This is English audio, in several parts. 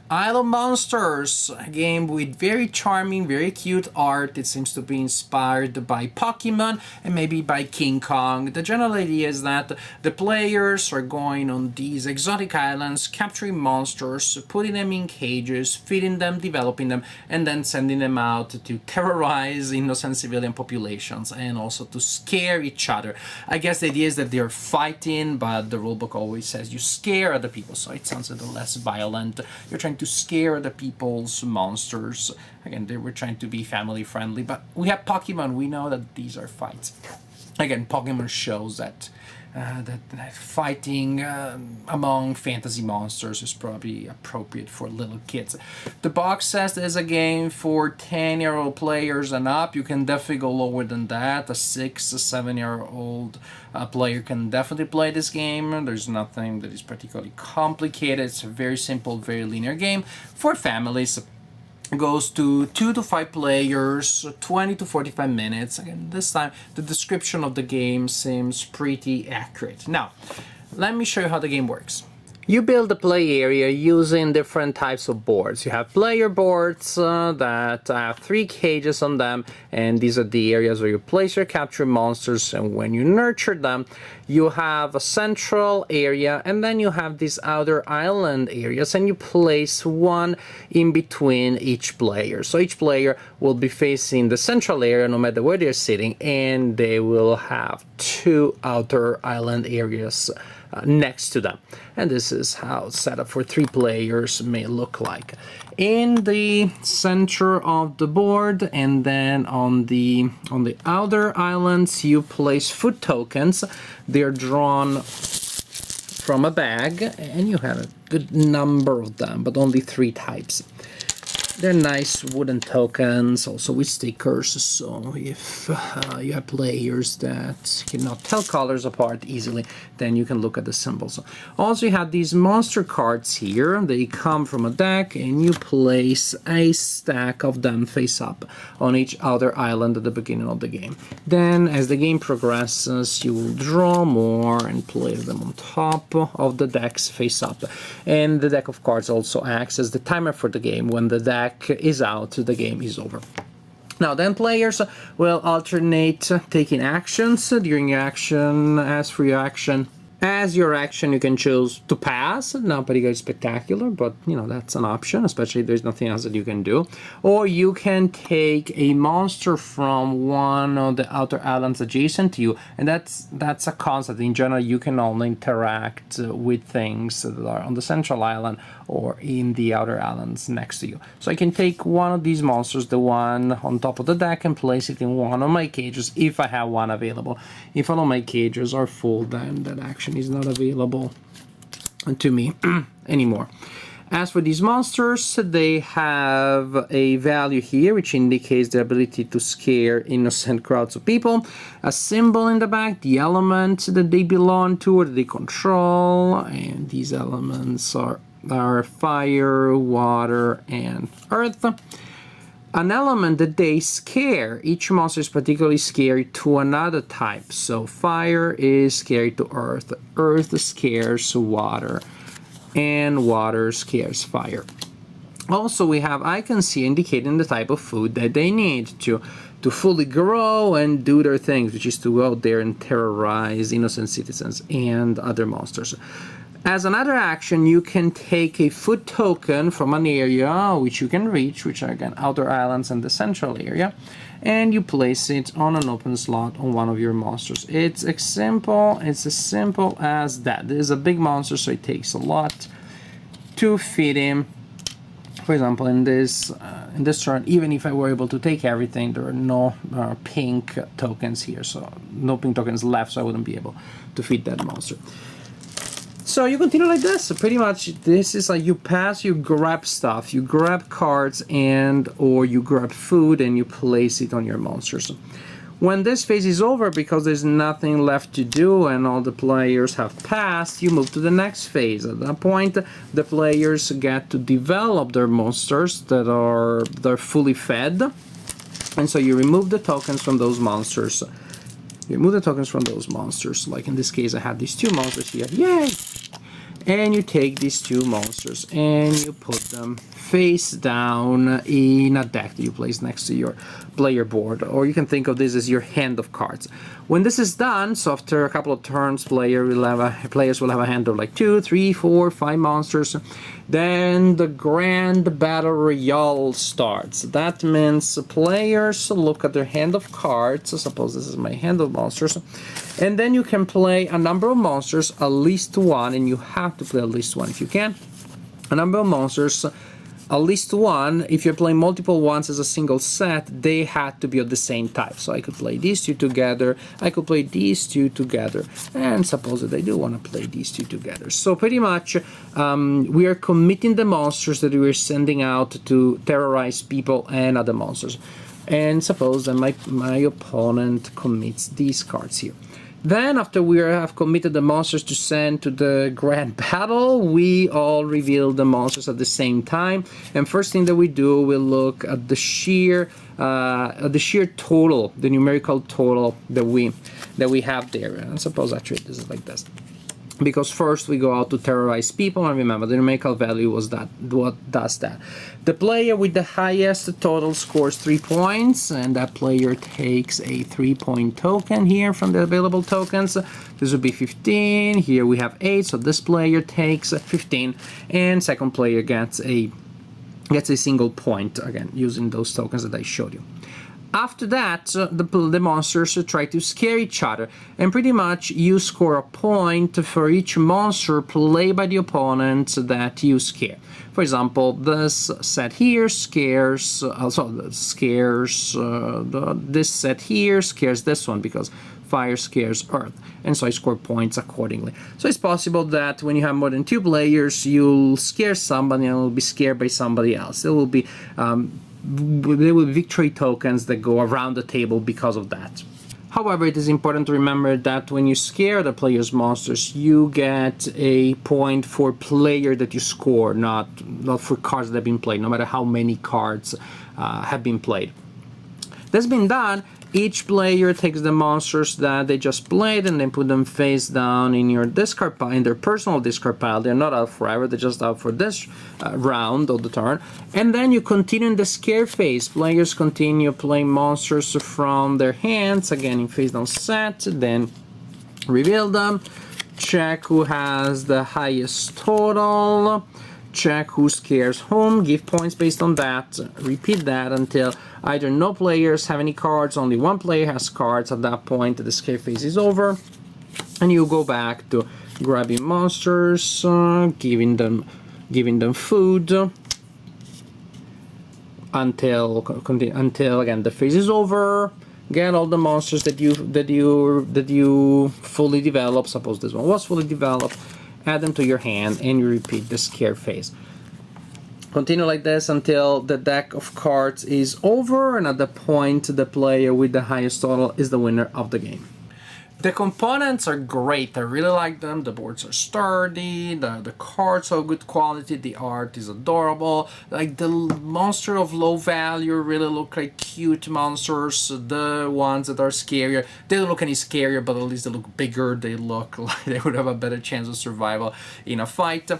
Isle of Monsters, a game with very charming, very cute art. It seems to be inspired by Pokemon and maybe by King Kong. The general idea is that the players are going on these exotic islands, capturing monsters, putting them in cages, feeding them, developing them, and then sending them out to terrorize innocent civilian populations and also to scare each other. I guess the idea is that they're fighting, but the rulebook always says you scare other people, so it sounds a little less violent. You're trying to scare the people's monsters. Again, they were trying to be family friendly, but we have Pokemon. We know that these are fights. Again, Pokemon shows that that fighting among fantasy monsters is probably appropriate for little kids. The box says there's a game for 10-year-old players and up. You can definitely go lower than that. A 6 or 7-year-old player can definitely play this game. There's nothing that is particularly complicated. It's a very simple, very linear game for families. It goes to 2 to 5 players, 20 to 45 minutes. Again, this time the description of the game seems pretty accurate. Now, let me show you how the game works. You build a play area using different types of boards. You have player boards that have 3 cages on them, and these are the areas where you place your captured monsters, and when you nurture them, you have a central area, and then you have these outer island areas, and you place one in between each player. So each player will be facing the central area no matter where they're sitting, and they will have 2 outer island areas next to them. And this is how set up for 3 players may look like. In the center of the board and then on the outer islands you place food tokens. They're drawn from a bag and you have a good number of them, but only 3 types. They're nice wooden tokens, also with stickers, so if you have players that cannot tell colors apart easily, then you can look at the symbols. Also, you have these monster cards here. They come from a deck, and you place a stack of them face up on each outer island at the beginning of the game. Then, as the game progresses, you will draw more and place them on top of the decks face up. And the deck of cards also acts as the timer for the game. When the deck is out, the game is over. Now then players will alternate taking actions. During your action, as your action you can choose to pass. Not particularly spectacular, but you know, that's an option, especially if there's nothing else that you can do. Or you can take a monster from one of the outer islands adjacent to you, and that's a concept. In general, you can only interact with things that are on the central island or in the outer islands next to you. So I can take one of these monsters, the one on top of the deck, and place it in one of my cages if I have one available. If all of my cages are full, then that action is not available to me anymore. As for these monsters, they have a value here which indicates the ability to scare innocent crowds of people. A symbol in the back, the element that they belong to or that they control, and these elements are fire, water, and earth. An element that they scare. Each monster is particularly scary to another type. So fire is scary to earth, earth scares water, and water scares fire. Also, we have icons here indicating the type of food that they need to fully grow and do their things, which is to go out there and terrorize innocent citizens and other monsters. As another action, you can take a food token from an area which you can reach, which are again outer islands and the central area, and you place it on an open slot on one of your monsters. It's as simple as that. This is a big monster, so it takes a lot to feed him. For example, in this turn, even if I were able to take everything, there are no pink tokens here, so no pink tokens left, so I wouldn't be able to feed that monster. So you continue like this. So pretty much this is like you pass, you grab stuff, you grab cards or you grab food and you place it on your monsters. When this phase is over, because there's nothing left to do and all the players have passed, you move to the next phase. At that point, the players get to develop their monsters they're fully fed. And so you remove the tokens from those monsters. You remove the tokens from those monsters. Like in this case, I have these 2 monsters here. Yay! and you take these two monsters and you put them face down in a deck that you place next to your player board, or you can think of this as your hand of cards. When this is done, so after a couple of turns, players will have a hand of like 2, 3, 4, 5 monsters. Then the Grand Battle Royale starts. That means players look at their hand of cards. Suppose this is my hand of monsters. And then you can play a number of monsters, at least one, and you have to play at least one if you can. A number of monsters, at least one. If you're playing multiple ones as a single set, they had to be of the same type. So I could play these two together, I could play these two together, and suppose that I do want to play these two together. So pretty much we are committing the monsters that we're sending out to terrorize people and other monsters. And suppose that my opponent commits these cards here. Then, after we have committed the monsters to send to the grand battle, we all reveal the monsters at the same time. And first thing that we do, we look at the sheer total, the numerical total that we have there. And suppose actually this is like this. Because first we go out to terrorize people, and remember the numerical value was that what does that. The player with the highest total scores 3 points, and that player takes a 3-point token here from the available tokens. This would be 15. Here we have 8, so this player takes 15, and second player gets a single point, again using those tokens that I showed you. After that, the monsters try to scare each other, and pretty much you score a point for each monster played by the opponent that you scare. For example, this set here scares, this set here scares this one because fire scares earth, and so I score points accordingly. So it's possible that when you have more than 2 players, you'll scare somebody and will be scared by somebody else. There will be victory tokens that go around the table because of that. However, it is important to remember that when you scare the player's monsters, you get a point for player that you score, not for cards that have been played, no matter how many cards have been played. That's been done. Each player takes the monsters that they just played and then put them face down in your discard pile, in their personal discard pile. They're not out forever, they're just out for this round of the turn. And then you continue in the scare phase. Players continue playing monsters from their hands, again in face down set, then reveal them, check who has the highest total, check who scares whom, give points based on that, repeat that until either no players have any cards, only one player has cards. At that point the scare phase is over, and you go back to grabbing monsters, giving them food until again the phase is over. Get all the monsters that you fully develop. Suppose this one was fully developed, add them to your hand, and you repeat the scare phase. Continue like this until the deck of cards is over, and at the point the player with the highest total is the winner of the game. The components are great, I really like them. The boards are sturdy, the cards are good quality, the art is adorable. Like the monster of low value really look like cute monsters. The ones that are scarier, they don't look any scarier, but at least they look bigger, they look like they would have a better chance of survival in a fight.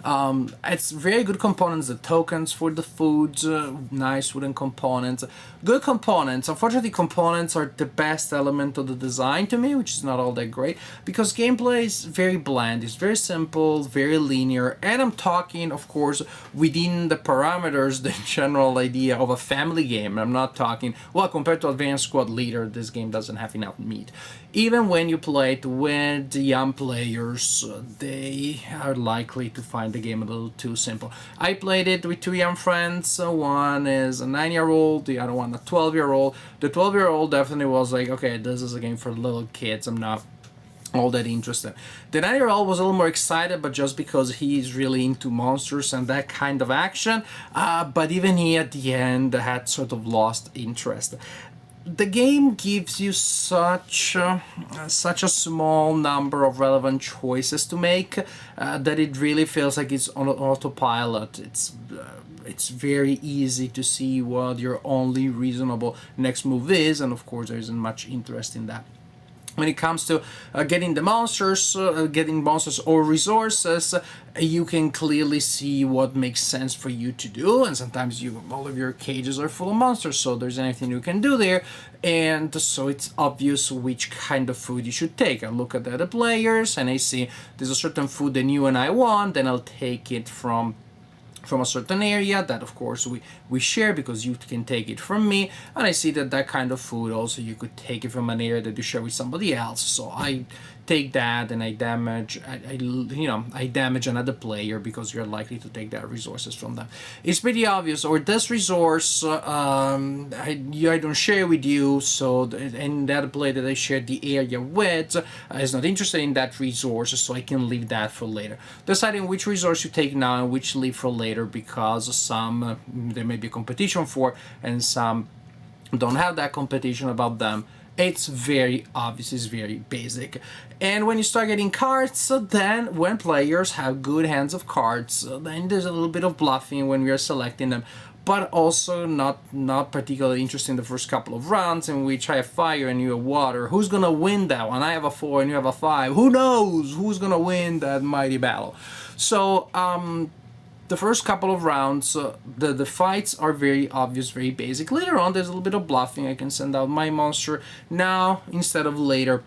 It's very good components, the tokens for the foods, nice wooden components, good components. Unfortunately, components are the best element of the design to me, which is not all that great, because gameplay is very bland, it's very simple, very linear, and I'm talking, of course, within the parameters, the general idea of a family game. I'm not talking, well, compared to Advanced Squad Leader, this game doesn't have enough meat. Even when you play it with young players, they are likely to find the game a little too simple. I played it with 2 young friends. One is a 9-year-old, the other one a 12-year-old. The 12-year-old definitely was like, okay, this is a game for little kids, I'm not all that interested. The 9-year-old was a little more excited, but just because he's really into monsters and that kind of action. But even he at the end had sort of lost interest. The game gives you such a small number of relevant choices to make that it really feels like it's on autopilot. It's very easy to see what your only reasonable next move is, and of course there isn't much interest in that. when it comes to getting monsters or resources, you can clearly see what makes sense for you to do, and sometimes all of your cages are full of monsters, so there's anything you can do there, and so it's obvious which kind of food you should take. I look at the other players and I see there's a certain food that you and I want, then I'll take it from a certain area that of course we share, because you can take it from me, and I see that kind of food also you could take it from an area that you share with somebody else, so I take that and I damage another player because you're likely to take that resources from them. It's pretty obvious. Or this resource I don't share with you, so and the other player that I share the area with is not interested in that resource, so I can leave that for later. Deciding which resource you take now and which leave for later, because some there may be a competition for, and some don't have that competition about them. It's very obvious, it's very basic. And when you start getting cards, then when players have good hands of cards, then there's a little bit of bluffing when we are selecting them, but also not particularly interesting the first couple of rounds, in which I have fire and you have water. Who's gonna win that one? I have a 4 and you have a 5. Who knows who's gonna win that mighty battle? So the first couple of rounds, the fights are very obvious, very basic. Later on, there's a little bit of bluffing. I can send out my monster now instead of later.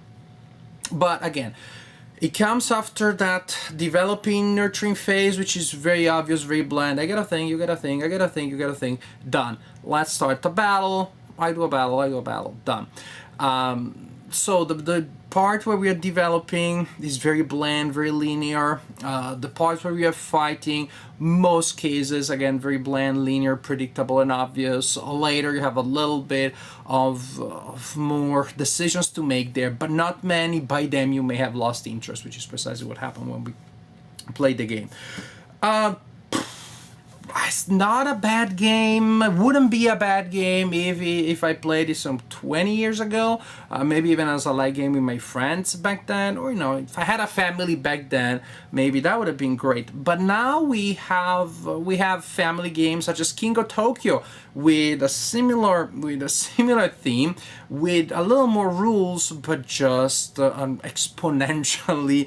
But again, it comes after that developing, nurturing phase, which is very obvious, very bland. I got a thing, you got a thing, I got a thing, you got a thing. Done. Let's start the battle. I do a battle. Done. So the part where we are developing is very bland, very linear. The part where we are fighting, most cases, again, very bland, linear, predictable, and obvious. Later, you have a little bit of more decisions to make there, but not many. By them, you may have lost interest, which is precisely what happened when we played the game. It's not a bad game. It wouldn't be a bad game if I played it some 20 years ago. Maybe even as a light game with my friends back then, or if I had a family back then, maybe that would have been great. But now we have family games such as King of Tokyo with a similar theme, with a little more rules, but just exponentially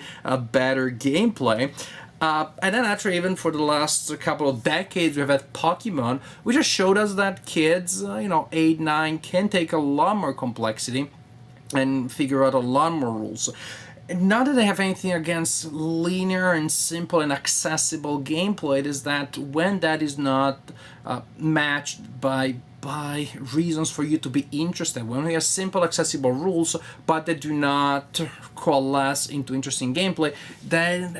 better gameplay. And then actually, even for the last couple of decades, we've had Pokemon, which just showed us that kids, 8, 9, can take a lot more complexity and figure out a lot more rules. And not that I have anything against linear and simple and accessible gameplay, it is that when that is not matched by reasons for you to be interested, when we have simple accessible rules but they do not coalesce into interesting gameplay, then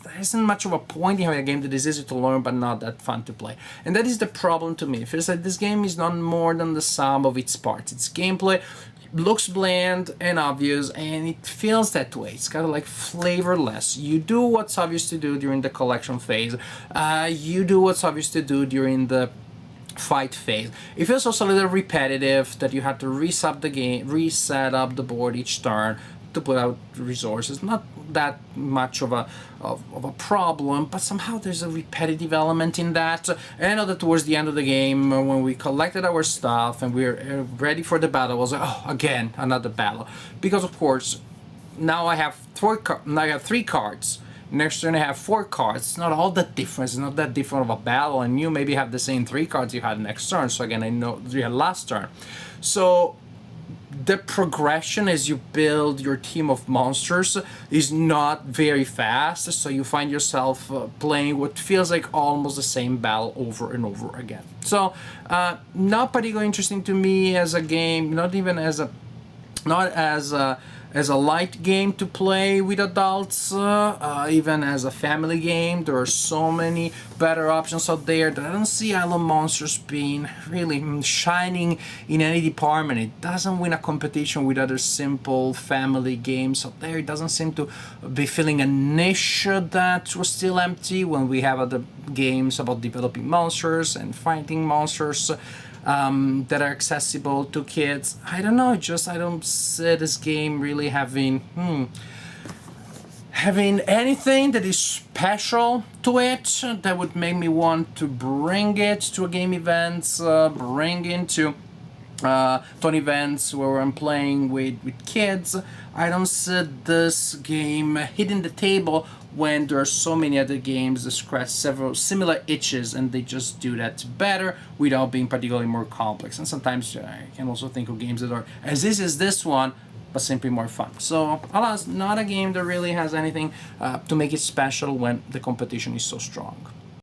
there isn't much of a point in having a game that is easy to learn but not that fun to play. And that is the problem to me. It feels like this game is not more than the sum of its parts. Its gameplay looks bland and obvious, and it feels that way. It's kind of like flavorless. You do what's obvious to do during the collection phase. You do what's obvious to do during the fight phase. It feels also a little repetitive, that you have to reset up the board each turn to put out resources. Not that much of a problem, but somehow there's a repetitive element in that. And I know that towards the end of the game, when we collected our stuff and we're ready for the battle, I was like, oh, again, another battle. Because of course, now I have 3 cards. Next turn I have 4 cards. It's not all that different. It's not that different of a battle, and you maybe have the same 3 cards you had next turn. So again, I know you had last turn. So the progression as you build your team of monsters is not very fast. So you find yourself playing what feels like almost the same battle over and over again. So not particularly interesting to me as a game. Not as a light game to play with adults, even as a family game. There are so many better options out there that I don't see Island Monsters being really shining in any department. It doesn't win a competition with other simple family games out there. It doesn't seem to be filling a niche that was still empty when we have other games about developing monsters and fighting monsters that are accessible to kids. I don't know, I don't see this game really having anything that is special to it that would make me want to bring it to a game event, bring into fun events where I'm playing with kids. I don't see this game hitting the table when there are so many other games that scratch several similar itches and they just do that better without being particularly more complex. And sometimes I can also think of games that are as easy as this one, but simply more fun. So, alas, not a game that really has anything to make it special when the competition is so strong.